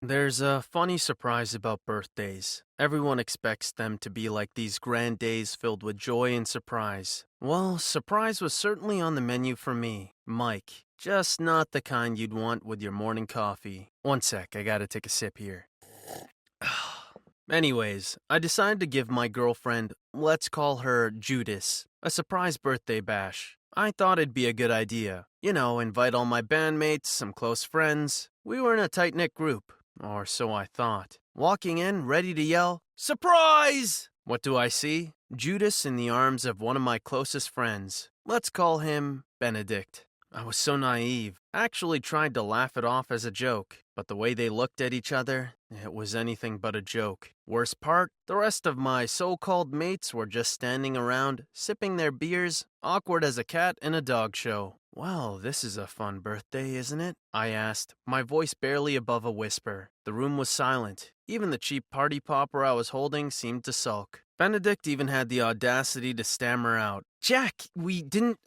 There's a funny surprise about birthdays. Everyone expects them to be like these grand days filled with joy and surprise. Well, surprise was certainly on the menu for me, Mike. Just not the kind you'd want with your morning coffee. One sec, I gotta take a sip here. Anyways, I decided to give my girlfriend, let's call her Judas, a surprise birthday bash. I thought it'd be a good idea. Invite all my bandmates, some close friends. We were in a tight knit group, or so I thought. Walking in, ready to yell, "Surprise!" What do I see? Judas in the arms of one of my closest friends. Let's call him Benedict. I was so naive. I actually tried to laugh it off as a joke, but the way they looked at each other, it was anything but a joke. Worst part, the rest of my so-called mates were just standing around, sipping their beers, awkward as a cat in a dog show. "Well, this is a fun birthday, isn't it?" I asked, my voice barely above a whisper. The room was silent. Even the cheap party popper I was holding seemed to sulk. Benedict even had the audacity to stammer out, "Jack, we didn't,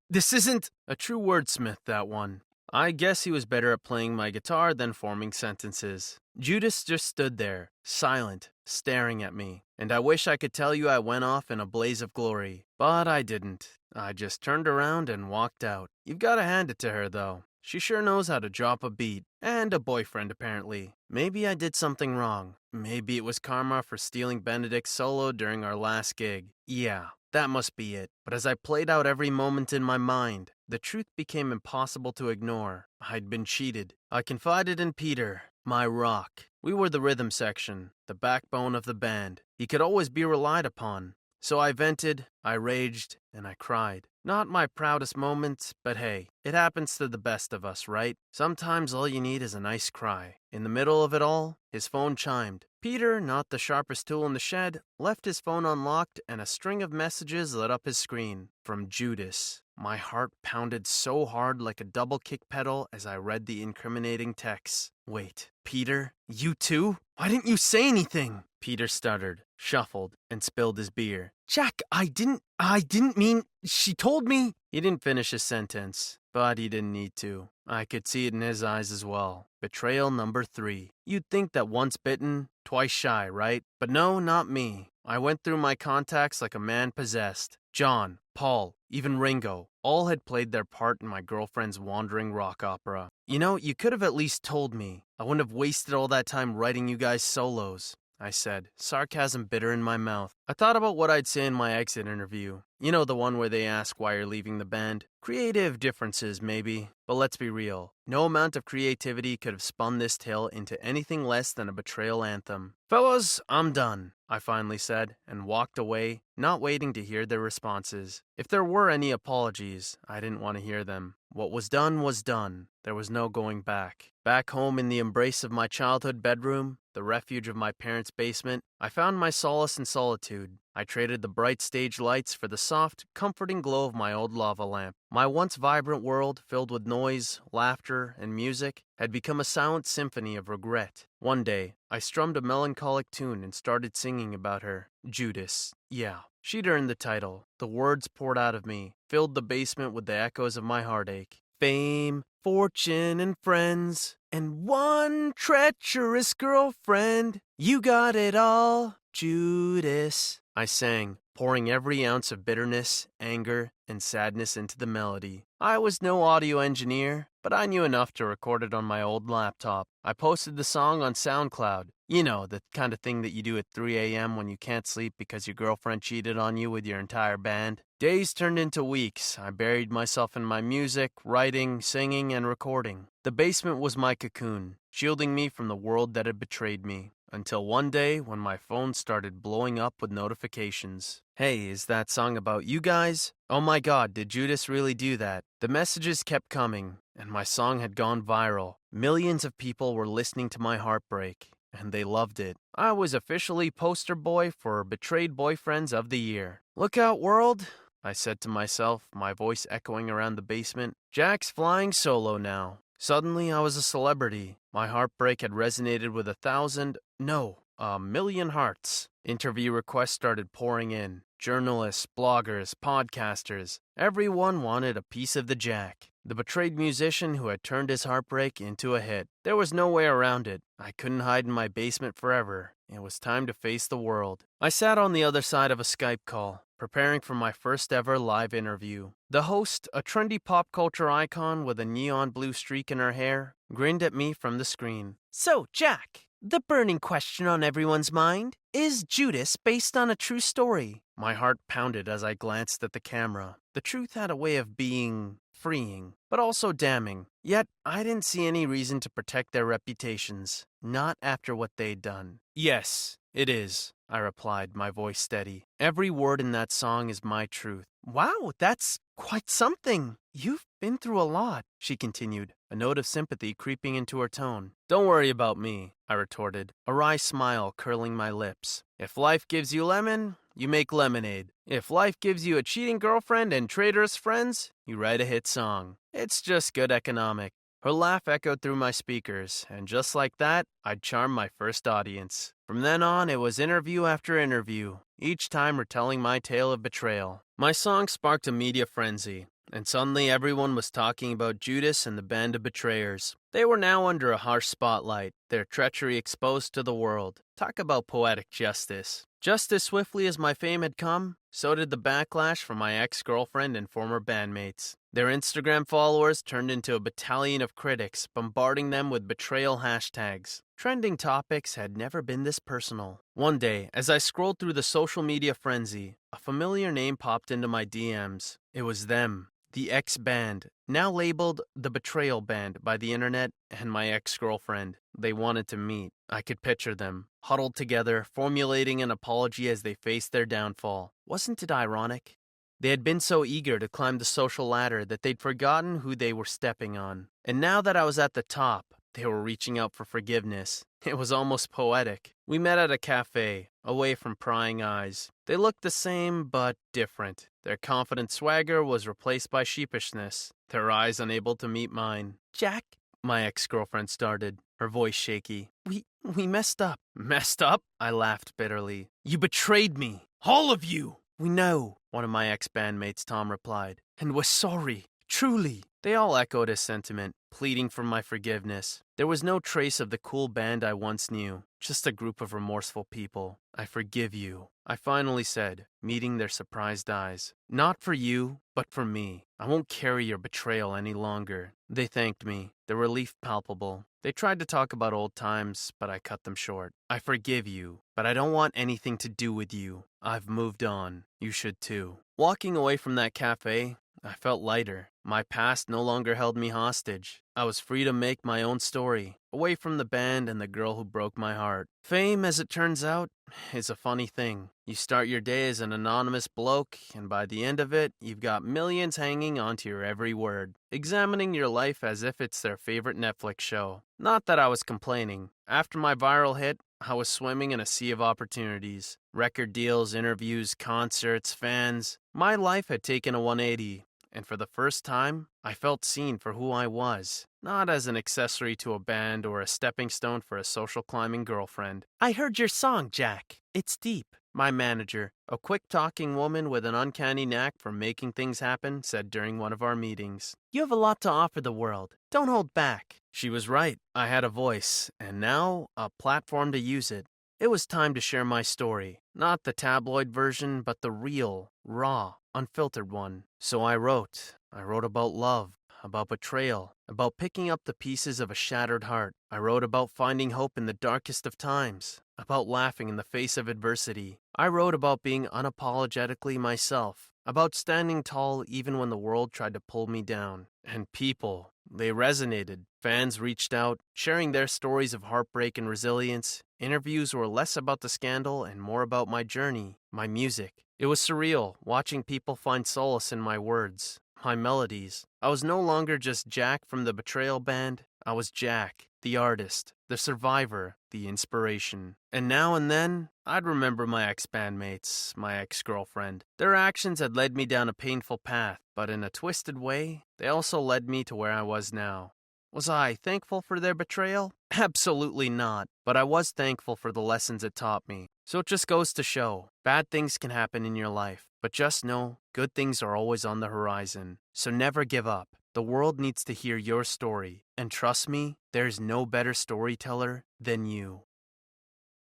this isn't..." A true wordsmith, that one. I guess he was better at playing my guitar than forming sentences. Judas just stood there, silent, staring at me, and I wish I could tell you I went off in a blaze of glory. But I didn't. I just turned around and walked out. You've got to hand it to her, though. She sure knows how to drop a beat. And a boyfriend, apparently. Maybe I did something wrong. Maybe it was karma for stealing Benedict's solo during our last gig. Yeah, that must be it. But as I played out every moment in my mind, the truth became impossible to ignore. I'd been cheated. I confided in Peter, my rock. We were the rhythm section, the backbone of the band. He could always be relied upon. So I vented, I raged, and I cried. Not my proudest moment, but hey, it happens to the best of us, right? Sometimes all you need is a nice cry. In the middle of it all, his phone chimed. Peter, not the sharpest tool in the shed, left his phone unlocked and a string of messages lit up his screen. From Judas. My heart pounded so hard like a double kick pedal as I read the incriminating texts. Wait, Peter? You too? Why didn't you say anything? Peter stuttered, shuffled, and spilled his beer. Jack, I didn't mean, she told me. He didn't finish his sentence, but he didn't need to. I could see it in his eyes as well. Betrayal number 3. You'd think that once bitten, twice shy, right? But no, not me. I went through my contacts like a man possessed. John, Paul, even Ringo, all had played their part in my girlfriend's wandering rock opera. You could have at least told me. I wouldn't have wasted all that time writing you guys solos, I said, sarcasm bitter in my mouth. I thought about what I'd say in my exit interview. The one where they ask why you're leaving the band. Creative differences, maybe. But let's be real. No amount of creativity could have spun this tale into anything less than a betrayal anthem. Fellas, I'm done, I finally said, and walked away, not waiting to hear their responses. If there were any apologies, I didn't want to hear them. What was done was done. There was no going back. Back home in the embrace of my childhood bedroom, the refuge of my parents' basement, I found my solace in solitude. I traded the bright stage lights for the soft, comforting glow of my old lava lamp. My once vibrant world, filled with noise, laughter, and music, had become a silent symphony of regret. One day, I strummed a melancholic tune and started singing about her. Judas. Yeah, she'd earned the title. The words poured out of me, filled the basement with the echoes of my heartache. Fame, fortune, and friends, and one treacherous girlfriend. You got it all, Judas, I sang, pouring every ounce of bitterness, anger, and sadness into the melody. I was no audio engineer, but I knew enough to record it on my old laptop. I posted the song on SoundCloud. The kind of thing that you do at 3 a.m. when you can't sleep because your girlfriend cheated on you with your entire band. Days turned into weeks. I buried myself in my music, writing, singing, and recording. The basement was my cocoon, shielding me from the world that had betrayed me. Until one day when my phone started blowing up with notifications. Hey, is that song about you guys? Oh my god, did Judas really do that? The messages kept coming, and my song had gone viral. Millions of people were listening to my heartbreak, and they loved it. I was officially poster boy for Betrayed Boyfriends of the Year. Look out, world, I said to myself, my voice echoing around the basement. Jack's flying solo now. Suddenly, I was a celebrity. My heartbreak had resonated with a million hearts. Interview requests started pouring in. Journalists, bloggers, podcasters, everyone wanted a piece of the Jack. The betrayed musician who had turned his heartbreak into a hit. There was no way around it. I couldn't hide in my basement forever. It was time to face the world. I sat on the other side of a Skype call, preparing for my first ever live interview. The host, a trendy pop culture icon with a neon blue streak in her hair, grinned at me from the screen. So, Jack, the burning question on everyone's mind, is Judas based on a true story? My heart pounded as I glanced at the camera. The truth had a way of being freeing, but also damning. Yet, I didn't see any reason to protect their reputations, not after what they'd done. Yes, it is, I replied, my voice steady. Every word in that song is my truth. Wow, that's quite something. You've been through a lot, she continued, a note of sympathy creeping into her tone. Don't worry about me, I retorted, a wry smile curling my lips. If life gives you lemon, you make lemonade. If life gives you a cheating girlfriend and traitorous friends, you write a hit song. It's just good economic. Her laugh echoed through my speakers, and just like that, I'd charmed my first audience. From then on, it was interview after interview, each time retelling my tale of betrayal. My song sparked a media frenzy, and suddenly everyone was talking about Judas and the band of betrayers. They were now under a harsh spotlight, their treachery exposed to the world. Talk about poetic justice. Just as swiftly as my fame had come, so did the backlash from my ex-girlfriend and former bandmates. Their Instagram followers turned into a battalion of critics, bombarding them with betrayal hashtags. Trending topics had never been this personal. One day, as I scrolled through the social media frenzy, a familiar name popped into my DMs. It was them. The ex-band, now labeled the Betrayal Band by the internet, and my ex-girlfriend. They wanted to meet. I could picture them, huddled together, formulating an apology as they faced their downfall. Wasn't it ironic? They had been so eager to climb the social ladder that they'd forgotten who they were stepping on. And now that I was at the top, they were reaching out for forgiveness. It was almost poetic. We met at a cafe, away from prying eyes. They looked the same, but different. Their confident swagger was replaced by sheepishness, their eyes unable to meet mine. Jack, my ex-girlfriend started, her voice shaky. We messed up. Messed up? I laughed bitterly. You betrayed me. All of you. We know, one of my ex-bandmates, Tom, replied. And we're sorry. Truly. They all echoed his sentiment, pleading for my forgiveness. There was no trace of the cool band I once knew, just a group of remorseful people. I forgive you, I finally said, meeting their surprised eyes. Not for you, but for me. I won't carry your betrayal any longer. They thanked me, the relief palpable. They tried to talk about old times, but I cut them short. I forgive you, but I don't want anything to do with you. I've moved on. You should too. Walking away from that cafe, I felt lighter. My past no longer held me hostage. I was free to make my own story, away from the band and the girl who broke my heart. Fame, as it turns out, is a funny thing. You start your day as an anonymous bloke, and by the end of it, you've got millions hanging onto your every word, examining your life as if it's their favorite Netflix show. Not that I was complaining. After my viral hit, I was swimming in a sea of opportunities. Record deals, interviews, concerts, fans. My life had taken a 180. And for the first time, I felt seen for who I was, not as an accessory to a band or a stepping stone for a social climbing girlfriend. I heard your song, Jack. It's deep. My manager, a quick-talking woman with an uncanny knack for making things happen, said during one of our meetings. You have a lot to offer the world. Don't hold back. She was right. I had a voice, and now a platform to use it. It was time to share my story. Not the tabloid version, but the real, raw, unfiltered one. So I wrote. I wrote about love, about betrayal, about picking up the pieces of a shattered heart. I wrote about finding hope in the darkest of times, about laughing in the face of adversity. I wrote about being unapologetically myself, about standing tall even when the world tried to pull me down. And people, they resonated. Fans reached out, sharing their stories of heartbreak and resilience. Interviews were less about the scandal and more about my journey, my music. It was surreal, watching people find solace in my words, my melodies. I was no longer just Jack from the Betrayal Band. I was Jack, the artist, the survivor, the inspiration. And now and then, I'd remember my ex-bandmates, my ex-girlfriend. Their actions had led me down a painful path, but in a twisted way, they also led me to where I was now. Was I thankful for their betrayal? Absolutely not. But I was thankful for the lessons it taught me. So it just goes to show, bad things can happen in your life. But just know, good things are always on the horizon. So never give up. The world needs to hear your story, and trust me, there's no better storyteller than you.